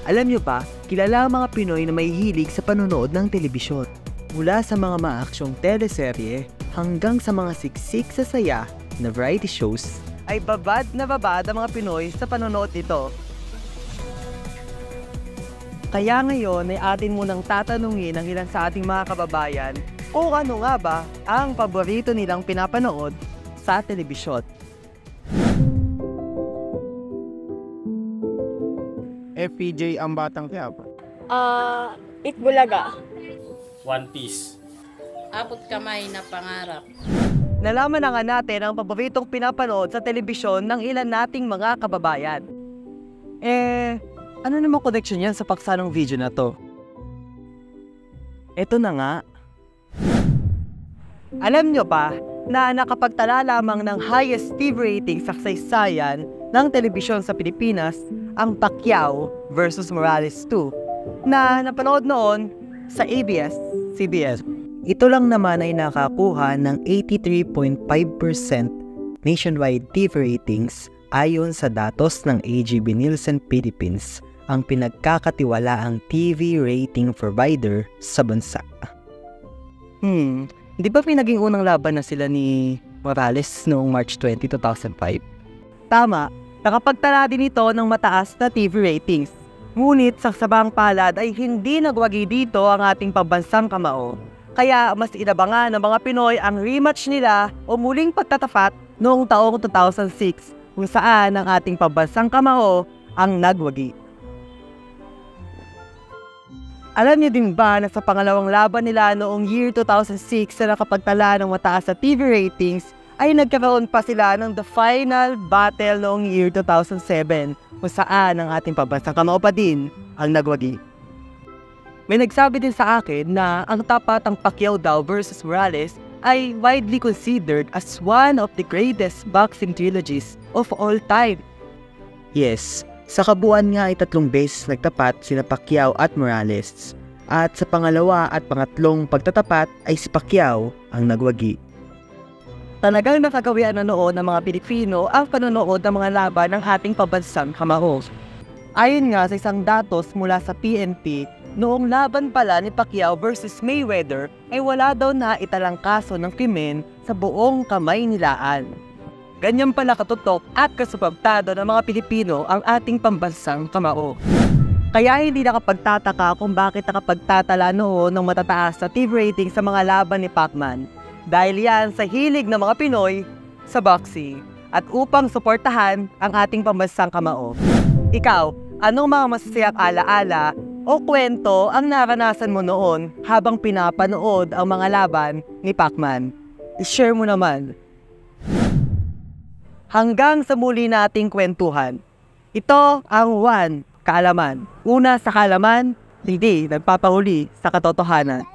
Alam nyo ba, kilala ang mga Pinoy na may hilig sa panonood ng telebisyon. Mula sa mga maaksyong teleserye hanggang sa mga siksik sa saya na variety shows, ay babad na babad ang mga Pinoy sa panonood nito. Kaya ngayon ay atin munang tatanungin ang ilan sa ating mga kababayan kung ano nga ba ang paborito nilang pinapanood sa telebisyon. FPJ ang Batang Quiapo. Itbulaga. One Piece. Abot kamay na pangarap. Nalaman na nga natin ang paboritong pinapanood sa telebisyon ng ilan nating mga kababayan. Ano namang connection yan sa paksa ng video na to? Eto na nga. Alam nyo ba na nakapagtala lamang ng highest TV rating sa kasaysayan ng telebisyon sa Pilipinas ang Pacquiao versus Morales 2 na napanood noon sa ABS-CBN. Ito lang naman ay nakakuha ng 83.5% nationwide TV ratings ayon sa datos ng AGB Nielsen Philippines, ang pinagkakatiwalaang TV rating provider sa bansa. Di ba pinaging unang laban na sila ni Morales noong March 20, 2005? Tama, nakapagtala din ito ng mataas na TV ratings. Ngunit sa sabang palad ay hindi nagwagi dito ang ating pambansang kamao. Kaya mas inabangan ng mga Pinoy ang rematch nila o muling pagtatapat noong taong 2006 kung saan ang ating pambansang kamao ang nagwagi. Alam niyo din ba na sa pangalawang laban nila noong year 2006 na nakapagtala ng mataas na TV ratings ay nagkaroon pa sila ng the final battle noong year 2007 kung saan ang ating pambansang kamao pa din ang nagwagi. May nagsabi din sa akin na ang tapatang Pacquiao daw versus Morales ay widely considered as one of the greatest boxing trilogies of all time. Yes, sa kabuuan nga ay 3 beses nagtapat sina Pacquiao at Morales. At sa pangalawa at pangatlong pagtatapat ay si Pacquiao ang nagwagi. Talagang nakagawian na noon ng mga Pilipino ang panonood ng mga laban ng ating pambansang kamao. Ayon nga sa isang datos mula sa PNP, noong laban pala ni Pacquiao versus Mayweather ay wala daw na italang kaso ng krimen sa buong Kamaynilaan. Ganyan pala katutok at kasuportado ng mga Pilipino ang ating pambansang kamao. Kaya hindi nakapagtataka kung bakit nakapagtatala noon ng matataas na TV rating sa mga laban ni Pacman. Dahil yan sa hilig ng mga Pinoy sa boxing at upang suportahan ang ating pambansang kamao. Ikaw, anong mga masasayang alaala o kwento ang naranasan mo noon habang pinapanood ang mga laban ni Pacman? I-share mo naman. Hanggang sa muli nating kwentuhan. Ito ang One Kaalaman. Una sa kaalaman, hindi nagpapahuli sa katotohanan.